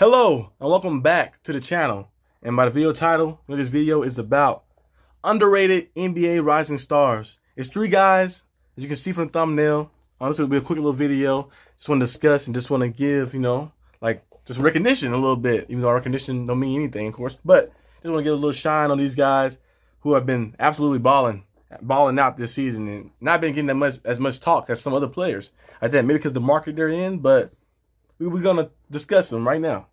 Hello and welcome back to the channel. And by the video title, this video is about underrated NBA rising stars. It's three guys, as you can see from the thumbnail. This will be a quick little video. Just want to discuss and just want to give, just recognition a little bit. Even though recognition don't mean anything, of course. But just want to give a little shine on these guys who have been absolutely balling out this season and not been getting as much talk as some other players. I think maybe because the market they're in, but we're going to discuss them right now.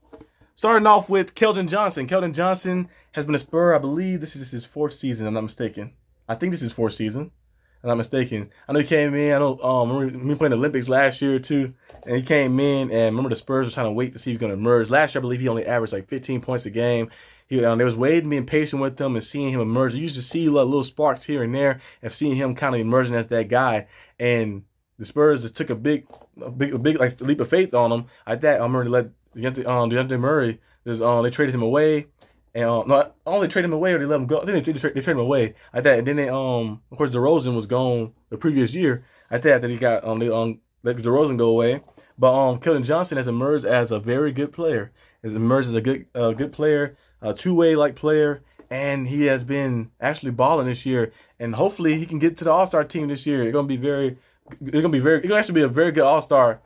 Starting off with Keldon Johnson. Keldon Johnson has been a Spur. I believe this is his fourth season, if I'm not mistaken. I think this is his fourth season, if I'm not mistaken. I know he came in. I know remember me playing the Olympics last year, too. And he came in, and remember the Spurs were trying to wait to see if he was going to emerge. Last year, I believe he only averaged like 15 points a game. They was waiting, being patient with him and seeing him emerge. You used to see little sparks here and there and seeing him kind of emerging as that guy. And the Spurs just took a big like leap of faith on him. Like that, I remember they let DeJounte Murray, they traded him away, and not only traded him away or they let him go. Then they traded him away like that, and then they of course DeRozan was gone the previous year. Like that, he got they let DeRozan go away. But Keldon Johnson has emerged as a very good player. Has emerged as a good player, a two-way like player, and he has been actually balling this year. And hopefully he can get to the All-Star team this year. It's gonna actually be a very good All-Star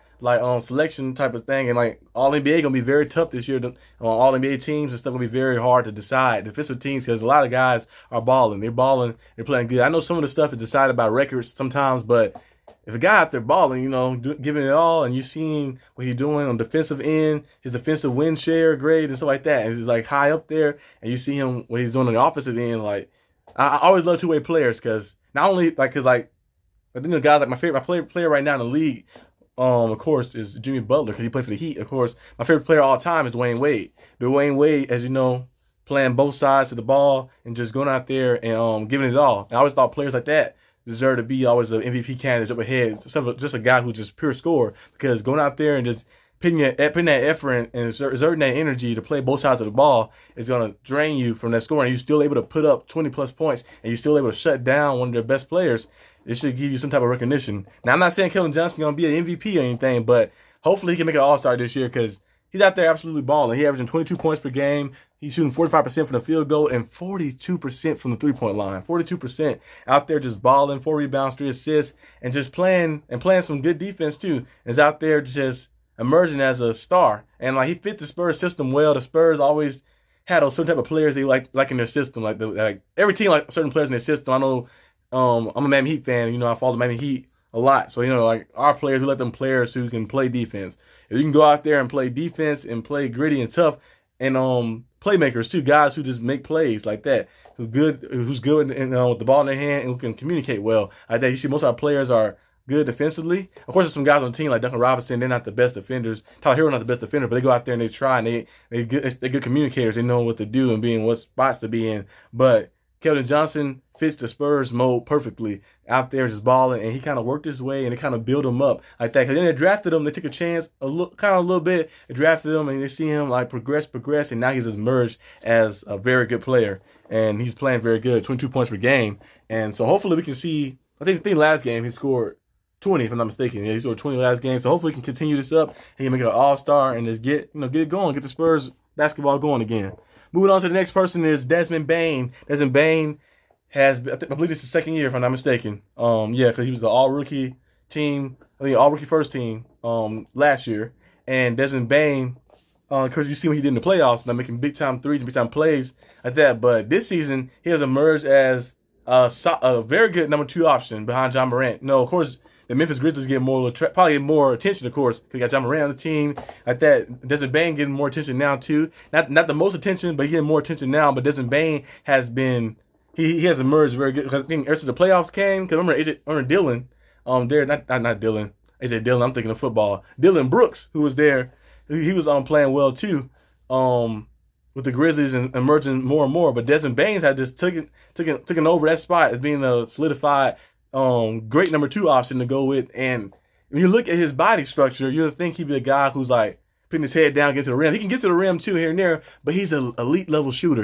selection type of thing, and like All NBA gonna be very tough this year. All NBA teams and stuff gonna be very hard to decide. Defensive teams, because a lot of guys are balling. They're playing good. I know some of the stuff is decided by records sometimes, but if a guy out there balling, giving it all, and you've seen what he's doing on defensive end, his defensive win share grade and stuff like that, and he's like high up there, and you see him what he's doing on the offensive end. Like I always love two-way players because not only I think the guys like my favorite player right now in the league. Of course, is Jimmy Butler because he played for the Heat. Of course, my favorite player of all time is Dwayne Wade. Dwayne Wade, as you know, playing both sides of the ball and just going out there and giving it all. And I always thought players like that deserve to be always an MVP candidate up ahead. Just a guy who's just pure scorer, because going out there and just putting that effort and exerting that energy to play both sides of the ball is going to drain you from that scoring. You're still able to put up 20-plus points, and you're still able to shut down one of their best players. It should give you some type of recognition. Now, I'm not saying Keldon Johnson is going to be an MVP or anything, but hopefully he can make an All-Star this year because he's out there absolutely balling. He's averaging 22 points per game. He's shooting 45% from the field goal and 42% from the three-point line. 42% out there just balling, 4 rebounds, 3 assists, and just playing some good defense too. Is out there just emerging as a star. And he fit the Spurs system well. The Spurs always had those certain type of players they like in their system. Like every team like certain players in their system. I know I'm a Miami Heat fan. I follow the Miami Heat a lot. So, our players, we let them players who can play defense. If you can go out there and play defense and play gritty and tough, and playmakers too, guys who just make plays like that, who's good with the ball in their hand and who can communicate well. Like that, you see most of our players are good defensively. Of course, there's some guys on the team like Duncan Robinson. They're not the best defenders. Tyler Hero not the best defender, but they go out there and they try, and they're good communicators. They know what to do and be in what spots to be in. But Keldon Johnson fits the Spurs mold perfectly. Out there just balling, and he kind of worked his way, and they kind of built him up like that. Because then they drafted him. They took a chance a little bit. They drafted him, and they see him progress, and now he's emerged as a very good player. And he's playing very good, 22 points per game. And so hopefully we can see, I think last game he scored 20, if I'm not mistaken. Yeah, he scored 20 last game. So hopefully he can continue this up. He can make it an all-star and just get it going, get the Spurs basketball going again. Moving on to the next person is Desmond Bane. Desmond Bane I believe this is his second year, if I'm not mistaken. Because he was the all-rookie team, all-rookie first team last year. And Desmond Bane, because you see what he did in the playoffs, making big-time threes and big-time plays like that. But this season, he has emerged as a very good number 2 option behind John Morant. Of course, the Memphis Grizzlies probably get more attention, of course, because you got John Morant on the team like that. Desmond Bane getting more attention now too. Not the most attention, but getting more attention now. But Desmond Bane has been he has emerged very good. I think ever since the playoffs came, because remember Dylan, not Dylan, AJ Dylan. I'm thinking of football. Dylan Brooks, who was there, he was playing well too, with the Grizzlies and emerging more and more. But Desmond Bane had just taken over that spot as being a solidified great number 2 option to go with. And when you look at his body structure, you'll think he'd be a guy who's like putting his head down, get to the rim. He can get to the rim too here and there, but he's an elite level shooter.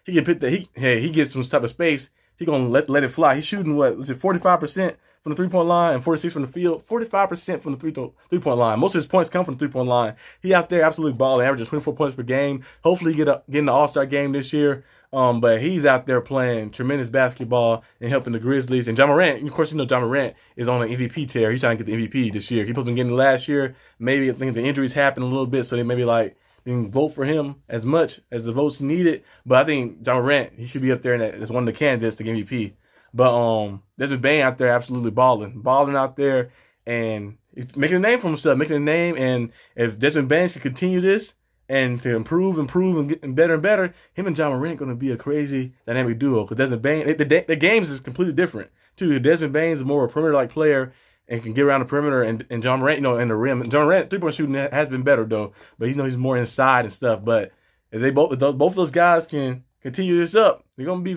He can he gets some type of space. He gonna let it fly. He's shooting 45% from the three-point line and 46 from the field, 45% from the three-point line. Most of his points come from the three-point line. He out there absolutely balling, averaging 24 points per game. Hopefully he get in the All-Star game this year. But he's out there playing tremendous basketball and helping the Grizzlies. And Ja Morant, of course, you know Ja Morant is on an MVP tear. He's trying to get the MVP this year. He supposed to get it last year. Maybe I think the injuries happened a little bit, so they maybe like didn't vote for him as much as the votes needed. But I think Ja Morant, he should be up there as one of the candidates to get MVP. But Desmond Bane out there absolutely balling out there and making a name for himself, making a name. And if Desmond Bane can continue this and to improve and get better and better, him and Ja Morant going to be a crazy dynamic duo. Because Desmond Bane, the games is completely different too. Desmond Bane is more a perimeter-like player and can get around the perimeter, and Ja Morant, you know, in the rim. Ja Morant three-point shooting has been better though, but you know he's more inside and stuff. But if both of those guys can continue this up, they're gonna be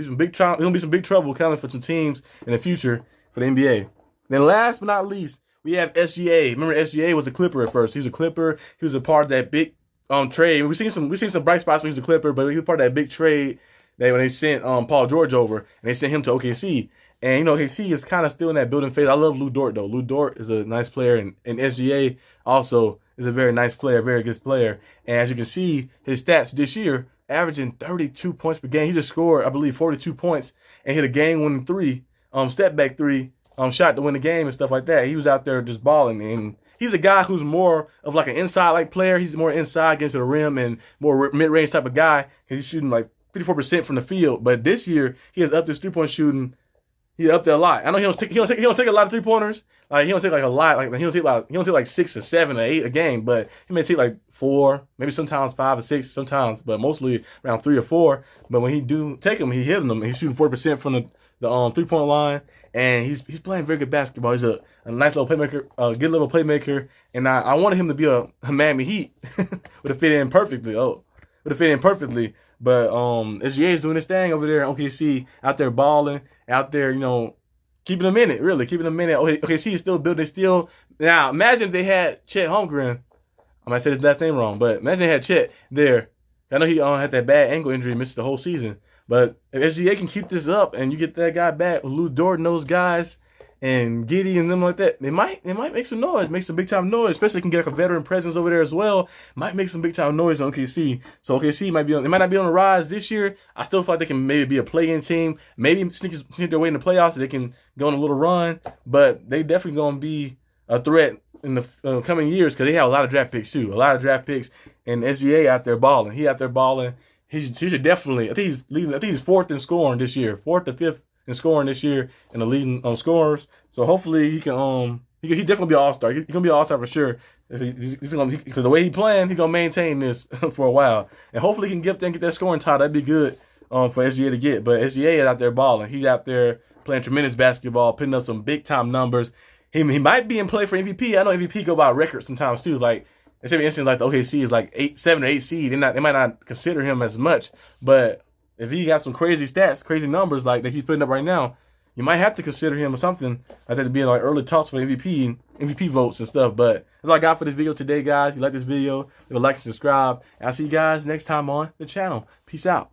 some big trouble. There's gonna be some big trouble coming for some teams in the future for the NBA. Then last but not least, we have SGA. Remember, SGA was a Clipper at first. He was a Clipper. He was a part of that big trade. We've seen some bright spots when he was a Clipper, but he was part of that big trade that when they sent Paul George over and they sent him to OKC. And you know, OKC is kind of still in that building phase. I love Lou Dort though. Lou Dort is a nice player, and SGA also is a very nice player, very good player. And as you can see, his stats this year, averaging 32 points per game. He just scored, I believe, 42 points and hit a game-winning three, step back three, shot to win the game and stuff like that. He was out there just balling, and he's a guy who's more of like an inside-like player. He's more inside, getting to the rim, and more mid-range type of guy. He's shooting like 54% from the field. But this year, he has upped his three-point shooting. He upped it a lot. I know he don't take a lot of three-pointers. Like he don't take like a lot. Like he don't take like 6 or 7 or 8 a game. But he may take like 4, maybe sometimes 5 or 6, sometimes, but mostly around 3 or 4. But when he do take them, he hitting them. He's shooting 40% from the three-point line, and he's playing very good basketball. He's a nice little playmaker, good little playmaker, and I wanted him to be a Miami Heat. Would have fit in perfectly. But SGA is doing his thing over there in OKC, out there balling, out there, you know, keeping them in it, really, keeping them in it. OKC is still building, now imagine if they had Chet Holmgren. I might say his last name wrong, but imagine they had Chet there. I know he had that bad ankle injury, missed the whole season. But if SGA can keep this up and you get that guy back, Lou Dort and those guys, and Giddey and them like that, they might make some noise, make some big time noise, especially can get like a veteran presence over there as well. Might make some big time noise on OKC. So OKC might not be on the rise this year. I still feel like they can maybe be a play-in team, maybe sneak their way in the playoffs so they can go on a little run. But they definitely gonna be a threat in the coming years because they have a lot of draft picks too, and SGA out there balling. He out there balling. He should definitely. I think he's leading. I think he's 4th in scoring this year, 4th or 5th in scoring this year, and the leading scorers. So hopefully he can he definitely be an all-star. He's gonna be an all-star for sure. Because the way he playing, he's gonna maintain this for a while, and hopefully he can get up there and get that scoring title. That'd be good for SGA to get. But SGA is out there balling. He's out there playing tremendous basketball, putting up some big time numbers. He might be in play for MVP. I know MVP go by records sometimes too. Like it's an instance like the OKC is like 7 or 8 seed. They might not consider him as much, but if he got some crazy stats, crazy numbers like that he's putting up right now, you might have to consider him or something like that to be in like early talks for MVP votes and stuff. But that's all I got for this video today, guys. If you like this video, leave a like and subscribe. And I'll see you guys next time on the channel. Peace out.